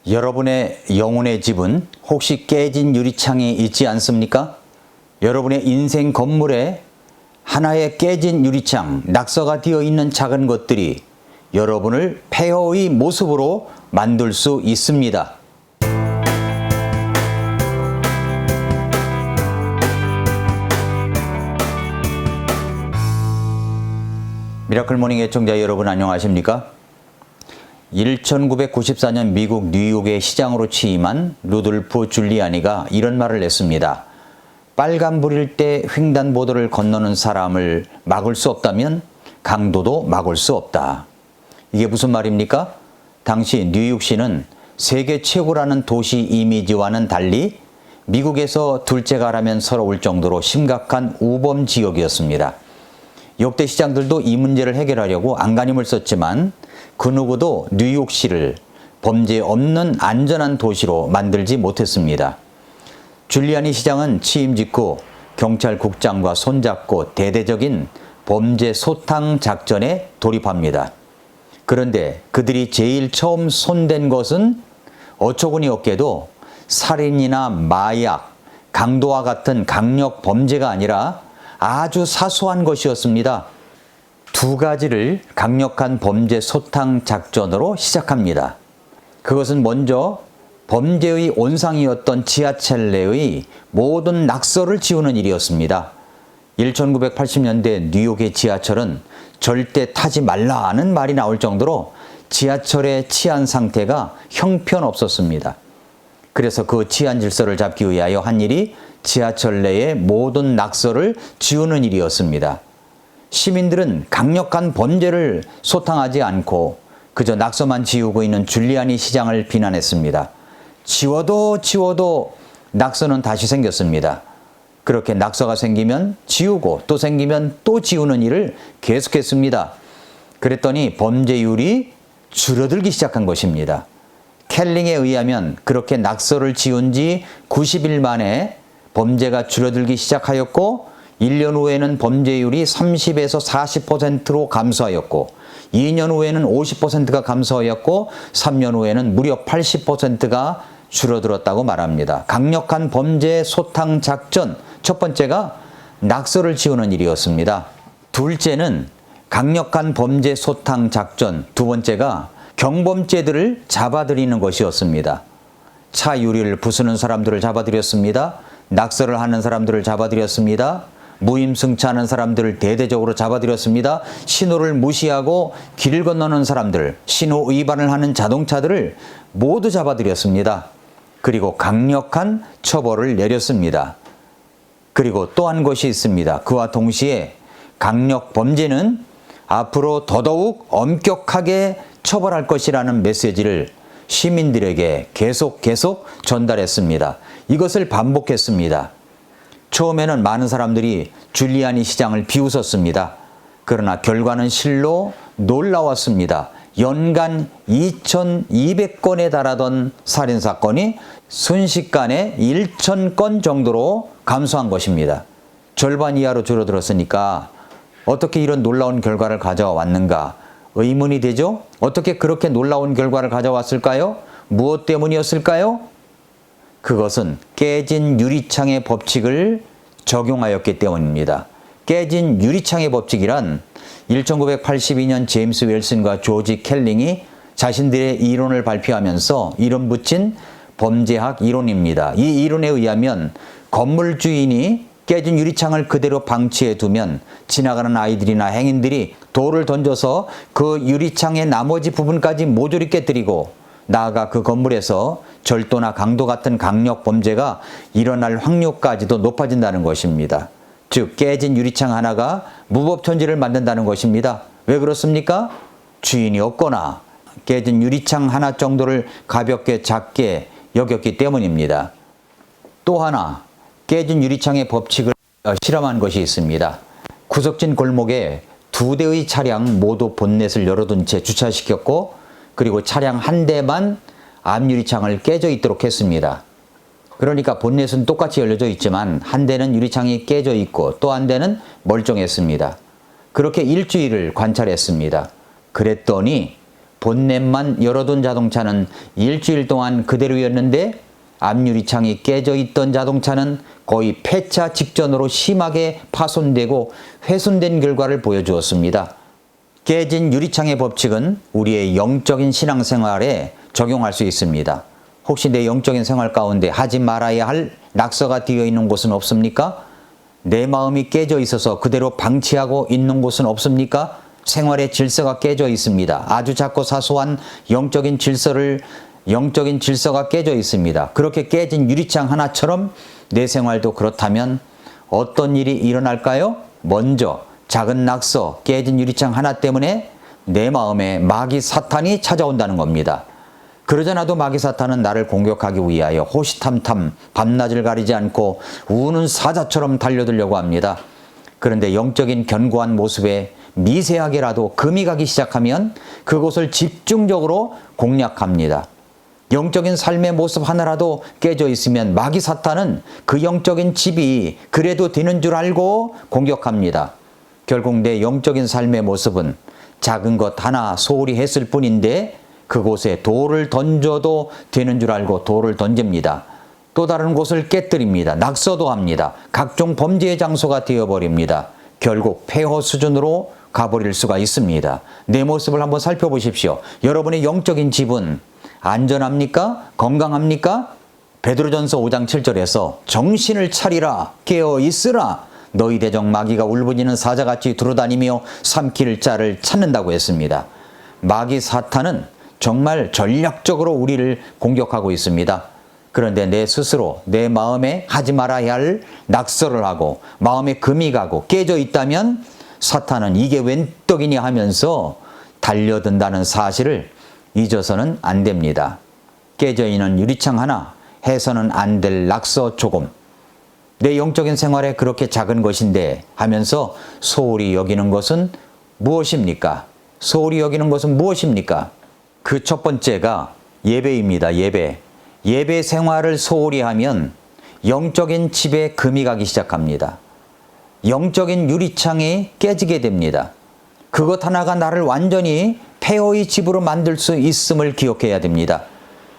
여러분의 영혼의 집은 혹시 깨진 유리창이 있지 않습니까? 여러분의 인생 건물에 하나의 깨진 유리창, 낙서가 되어 있는 작은 것들이 여러분을 폐허의 모습으로 만들 수 있습니다. 미라클 모닝 애청자 여러분 안녕하십니까? 1994년 미국 뉴욕의 시장으로 취임한 루돌프 줄리아니가 이런 말을 했습니다. 빨간불일 때 횡단보도를 건너는 사람을 막을 수 없다면 강도도 막을 수 없다. 이게 무슨 말입니까? 당시 뉴욕시는 세계 최고라는 도시 이미지와는 달리 미국에서 둘째가라면 서러울 정도로 심각한 우범 지역이었습니다. 역대 시장들도 이 문제를 해결하려고 안간힘을 썼지만 그 누구도 뉴욕시를 범죄 없는 안전한 도시로 만들지 못했습니다. 줄리아니 시장은 취임 직후 경찰국장과 손잡고 대대적인 범죄 소탕 작전에 돌입합니다. 그런데 그들이 제일 처음 손댄 것은 어처구니 없게도 살인이나 마약, 강도와 같은 강력 범죄가 아니라 아주 사소한 것이었습니다. 두 가지를 강력한 범죄 소탕 작전으로 시작합니다. 그것은 먼저 범죄의 온상이었던 지하철 내의 모든 낙서를 지우는 일이었습니다. 1980년대 뉴욕의 지하철은 절대 타지 말라는 말이 나올 정도로 지하철의 치안 상태가 형편없었습니다. 그래서 그 치안 질서를 잡기 위하여 한 일이 지하철 내의 모든 낙서를 지우는 일이었습니다. 시민들은 강력한 범죄를 소탕하지 않고 그저 낙서만 지우고 있는 줄리아니 시장을 비난했습니다. 지워도 낙서는 다시 생겼습니다. 그렇게 낙서가 생기면 지우고 또 생기면 또 지우는 일을 계속했습니다. 그랬더니 범죄율이 줄어들기 시작한 것입니다. 켈링에 의하면 그렇게 낙서를 지운 지 90일 만에 범죄가 줄어들기 시작하였고 1년 후에는 범죄율이 30에서 40%로 감소하였고 2년 후에는 50%가 감소하였고 3년 후에는 무려 80%가 줄어들었다고 말합니다. 강력한 범죄 소탕 작전, 첫 번째가 낙서를 지우는 일이었습니다. 둘째는 강력한 범죄 소탕 작전, 두 번째가 경범죄들을 잡아들이는 것이었습니다. 차 유리를 부수는 사람들을 잡아들였습니다. 낙서를 하는 사람들을 잡아들였습니다. 무임승차하는 사람들을 대대적으로 잡아들였습니다. 신호를 무시하고 길을 건너는 사람들, 신호 위반을 하는 자동차들을 모두 잡아들였습니다. 그리고 강력한 처벌을 내렸습니다. 그리고 또 한 것이 있습니다. 그와 동시에 강력 범죄는 앞으로 더더욱 엄격하게 처벌할 것이라는 메시지를 시민들에게 계속 전달했습니다. 이것을 반복했습니다. 처음에는 많은 사람들이 줄리아니 시장을 비웃었습니다. 그러나 결과는 실로 놀라웠습니다. 연간 2,200건에 달하던 살인사건이 순식간에 1,000건 정도로 감소한 것입니다. 절반 이하로 줄어들었으니까 어떻게 이런 놀라운 결과를 가져왔는가 의문이 되죠? 어떻게 그렇게 놀라운 결과를 가져왔을까요? 무엇 때문이었을까요? 그것은 깨진 유리창의 법칙을 적용하였기 때문입니다. 깨진 유리창의 법칙이란 1982년 제임스 윌슨과 조지 켈링이 자신들의 이론을 발표하면서 이름 붙인 범죄학 이론입니다. 이 이론에 의하면 건물 주인이 깨진 유리창을 그대로 방치해 두면 지나가는 아이들이나 행인들이 돌을 던져서 그 유리창의 나머지 부분까지 모조리 깨뜨리고 나아가 그 건물에서 절도나 강도 같은 강력 범죄가 일어날 확률까지도 높아진다는 것입니다. 즉 깨진 유리창 하나가 무법천지를 만든다는 것입니다. 왜 그렇습니까? 주인이 없거나 깨진 유리창 하나 정도를 가볍게 작게 여겼기 때문입니다. 또 하나 깨진 유리창의 법칙을 실험한 것이 있습니다. 구석진 골목에 2대의 차량 모두 본넷을 열어둔 채 주차시켰고 그리고 차량 한 대만 앞유리창을 깨져 있도록 했습니다. 그러니까 본넷은 똑같이 열려져 있지만 한 대는 유리창이 깨져 있고 또 한 대는 멀쩡했습니다. 그렇게 일주일을 관찰했습니다. 그랬더니 본넷만 열어둔 자동차는 일주일 동안 그대로였는데 앞유리창이 깨져 있던 자동차는 거의 폐차 직전으로 심하게 파손되고 훼손된 결과를 보여주었습니다. 깨진 유리창의 법칙은 우리의 영적인 신앙생활에 적용할 수 있습니다. 혹시 내 영적인 생활 가운데 하지 말아야 할 낙서가 되어 있는 곳은 없습니까? 내 마음이 깨져 있어서 그대로 방치하고 있는 곳은 없습니까? 생활의 질서가 깨져 있습니다. 아주 작고 사소한 영적인 질서가 깨져 있습니다. 그렇게 깨진 유리창 하나처럼 내 생활도 그렇다면 어떤 일이 일어날까요? 먼저 작은 낙서, 깨진 유리창 하나 때문에 내 마음에 마귀 사탄이 찾아온다는 겁니다. 그러잖아도 마귀 사탄은 나를 공격하기 위하여 호시탐탐 밤낮을 가리지 않고 우는 사자처럼 달려들려고 합니다. 그런데 영적인 견고한 모습에 미세하게라도 금이 가기 시작하면 그곳을 집중적으로 공략합니다. 영적인 삶의 모습 하나라도 깨져 있으면 마귀 사탄은 그 영적인 집이 그래도 되는 줄 알고 공격합니다. 결국 내 영적인 삶의 모습은 작은 것 하나 소홀히 했을 뿐인데 그곳에 돌을 던져도 되는 줄 알고 돌을 던집니다. 또 다른 곳을 깨뜨립니다. 낙서도 합니다. 각종 범죄의 장소가 되어버립니다. 결국 폐허 수준으로 가버릴 수가 있습니다. 내 모습을 한번 살펴보십시오. 여러분의 영적인 집은 안전합니까? 건강합니까? 베드로전서 5장 7절에서 정신을 차리라 깨어 있으라 너희 대적 마귀가 울부짖는 사자같이 두루다니며 삼킬 자를 찾는다고 했습니다. 마귀 사탄은 정말 전략적으로 우리를 공격하고 있습니다. 그런데 내 스스로 내 마음에 하지 말아야 할 낙서를 하고 마음에 금이 가고 깨져 있다면 사탄은 이게 웬 떡이냐 하면서 달려든다는 사실을 잊어서는 안 됩니다. 깨져 있는 유리창 하나, 해서는 안 될 낙서 조금. 내 영적인 생활에 그렇게 작은 것인데 하면서 소홀히 여기는 것은 무엇입니까? 소홀히 여기는 것은 무엇입니까? 그 첫 번째가 예배입니다. 예배 생활을 소홀히 하면 영적인 집에 금이 가기 시작합니다. 영적인 유리창이 깨지게 됩니다. 그것 하나가 나를 완전히 폐허의 집으로 만들 수 있음을 기억해야 됩니다.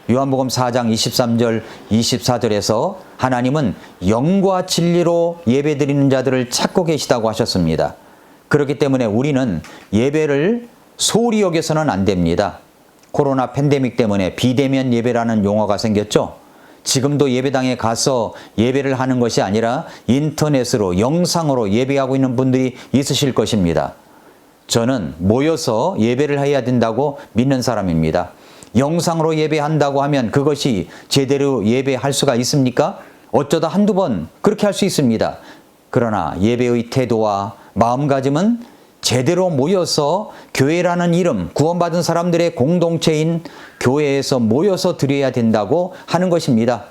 요한복음 4장 23절 24절에서 하나님은 영과 진리로 예배드리는 자들을 찾고 계시다고 하셨습니다. 그렇기 때문에 우리는 예배를 소홀히 여겨서는 안 됩니다. 코로나 팬데믹 때문에 비대면 예배라는 용어가 생겼죠. 지금도 예배당에 가서 예배를 하는 것이 아니라 인터넷으로 영상으로 예배하고 있는 분들이 있으실 것입니다. 저는 모여서 예배를 해야 된다고 믿는 사람입니다. 영상으로 예배한다고 하면 그것이 제대로 예배할 수가 있습니까? 어쩌다 한두 번 그렇게 할 수 있습니다. 그러나 예배의 태도와 마음가짐은 제대로 모여서 교회라는 이름, 구원받은 사람들의 공동체인 교회에서 모여서 드려야 된다고 하는 것입니다.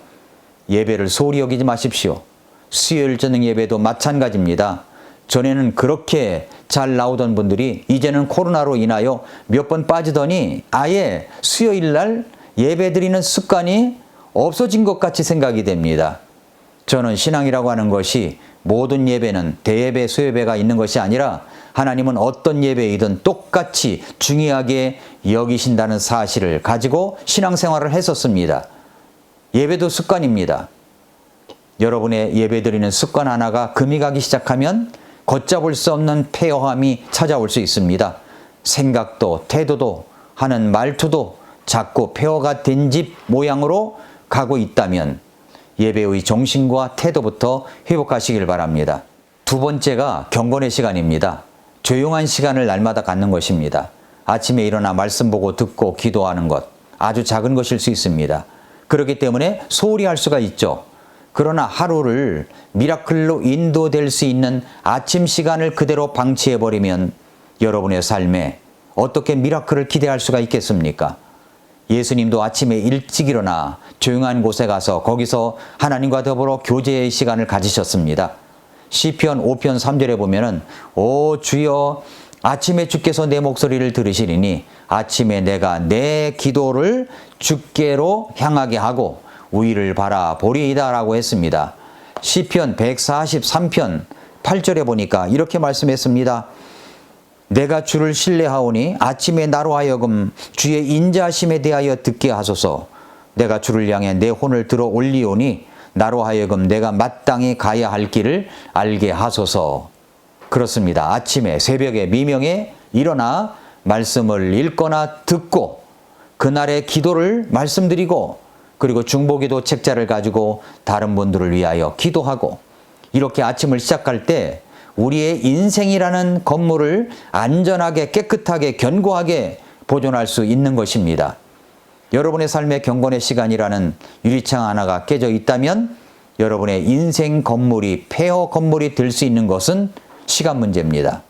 예배를 소홀히 여기지 마십시오. 수요일 저녁 예배도 마찬가지입니다. 전에는 그렇게 잘 나오던 분들이 이제는 코로나로 인하여 몇 번 빠지더니 아예 수요일 날 예배 드리는 습관이 없어진 것 같이 생각이 됩니다. 저는 신앙이라고 하는 것이 모든 예배는 대예배, 수예배가 있는 것이 아니라 하나님은 어떤 예배이든 똑같이 중요하게 여기신다는 사실을 가지고 신앙생활을 했었습니다. 예배도 습관입니다. 여러분의 예배드리는 습관 하나가 금이 가기 시작하면 걷잡을 수 없는 폐허함이 찾아올 수 있습니다. 생각도 태도도 하는 말투도 자꾸 폐허가 된 집 모양으로 가고 있다면 예배의 정신과 태도부터 회복하시길 바랍니다. 두 번째가 경건의 시간입니다. 조용한 시간을 날마다 갖는 것입니다. 아침에 일어나 말씀 보고 듣고 기도하는 것, 아주 작은 것일 수 있습니다. 그렇기 때문에 소홀히 할 수가 있죠. 그러나 하루를 미라클로 인도될 수 있는 아침 시간을 그대로 방치해버리면 여러분의 삶에 어떻게 미라클을 기대할 수가 있겠습니까? 예수님도 아침에 일찍 일어나 조용한 곳에 가서 거기서 하나님과 더불어 교제의 시간을 가지셨습니다. 시편 5편 3절에 보면은 오 주여 아침에 주께서 내 목소리를 들으시리니 아침에 내가 내 기도를 주께로 향하게 하고 우위를 바라보리이다 라고 했습니다. 시편 143편 8절에 보니까 이렇게 말씀했습니다. 내가 주를 신뢰하오니 아침에 나로 하여금 주의 인자하심에 대하여 듣게 하소서. 내가 주를 향해 내 혼을 들어 올리오니 나로 하여금 내가 마땅히 가야 할 길을 알게 하소서. 그렇습니다. 아침에 새벽에 미명에 일어나 말씀을 읽거나 듣고 그날의 기도를 말씀드리고 그리고 중보기도 책자를 가지고 다른 분들을 위하여 기도하고 이렇게 아침을 시작할 때 우리의 인생이라는 건물을 안전하게 깨끗하게 견고하게 보존할 수 있는 것입니다. 여러분의 삶의 경건의 시간이라는 유리창 하나가 깨져 있다면 여러분의 인생 건물이 폐허 건물이 될 수 있는 것은 시간 문제입니다.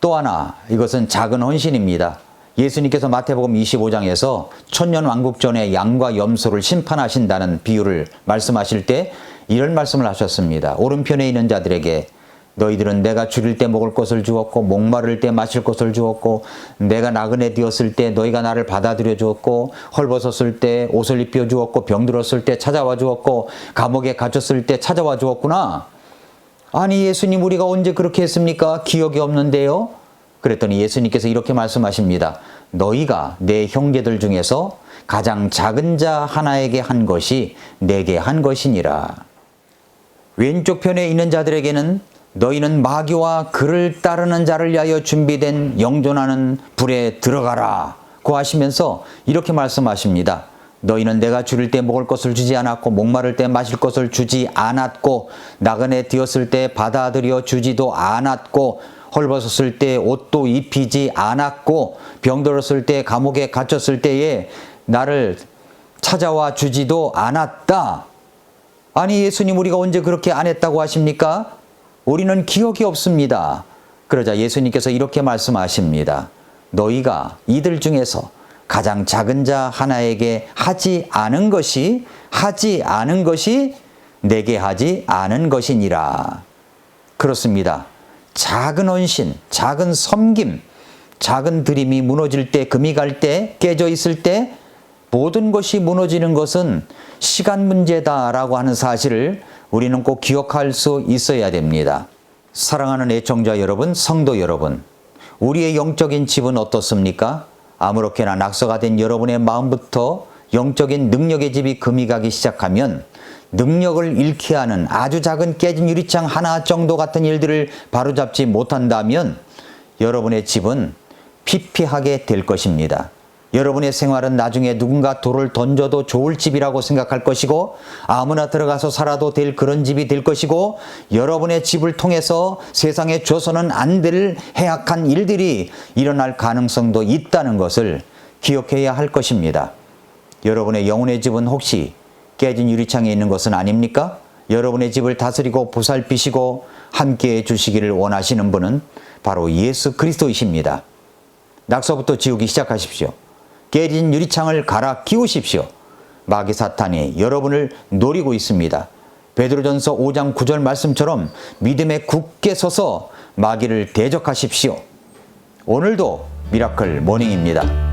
또 하나 이것은 작은 헌신입니다. 예수님께서 마태복음 25장에서 천년왕국 전에 양과 염소를 심판하신다는 비유를 말씀하실 때 이런 말씀을 하셨습니다. 오른편에 있는 자들에게 너희들은 내가 줄일 때 먹을 것을 주었고 목마를 때 마실 것을 주었고 내가 나그네 되었을 때 너희가 나를 받아들여 주었고 헐벗었을 때 옷을 입혀 주었고 병들었을 때 찾아와 주었고 감옥에 갇혔을 때 찾아와 주었구나. 아니 예수님 우리가 언제 그렇게 했습니까? 기억이 없는데요. 그랬더니 예수님께서 이렇게 말씀하십니다. 너희가 내 형제들 중에서 가장 작은 자 하나에게 한 것이 내게 한 것이니라. 왼쪽 편에 있는 자들에게는 너희는 마귀와 그를 따르는 자를 위하여 준비된 영존하는 불에 들어가라 고 하시면서 이렇게 말씀하십니다. 너희는 내가 줄일 때 먹을 것을 주지 않았고 목마를 때 마실 것을 주지 않았고 나그네 되었을 때 받아들여 주지도 않았고 헐벗었을 때 옷도 입히지 않았고 병들었을 때 감옥에 갇혔을 때에 나를 찾아와 주지도 않았다. 아니 예수님 우리가 언제 그렇게 안 했다고 하십니까? 우리는 기억이 없습니다. 그러자 예수님께서 이렇게 말씀하십니다. 너희가 이들 중에서 가장 작은 자 하나에게 하지 않은 것이 내게 하지 않은 것이니라. 그렇습니다. 작은 헌신, 작은 섬김, 작은 드림이 무너질 때, 금이 갈 때, 깨져 있을 때 모든 것이 무너지는 것은 시간 문제다라고 하는 사실을 우리는 꼭 기억할 수 있어야 됩니다. 사랑하는 애청자 여러분, 성도 여러분, 우리의 영적인 집은 어떻습니까? 아무렇게나 낙서가 된 여러분의 마음부터 영적인 능력의 집이 금이 가기 시작하면 능력을 잃게 하는 아주 작은 깨진 유리창 하나 정도 같은 일들을 바로잡지 못한다면 여러분의 집은 피폐하게 될 것입니다. 여러분의 생활은 나중에 누군가 돌을 던져도 좋을 집이라고 생각할 것이고 아무나 들어가서 살아도 될 그런 집이 될 것이고 여러분의 집을 통해서 세상에 줘서는 안 될 해악한 일들이 일어날 가능성도 있다는 것을 기억해야 할 것입니다. 여러분의 영혼의 집은 혹시 깨진 유리창에 있는 것은 아닙니까? 여러분의 집을 다스리고 보살피시고 함께해 주시기를 원하시는 분은 바로 예수 그리스도이십니다. 낙서부터 지우기 시작하십시오. 깨진 유리창을 갈아 끼우십시오. 마귀 사탄이 여러분을 노리고 있습니다. 베드로전서 5장 9절 말씀처럼 믿음에 굳게 서서 마귀를 대적하십시오. 오늘도 미라클 모닝입니다.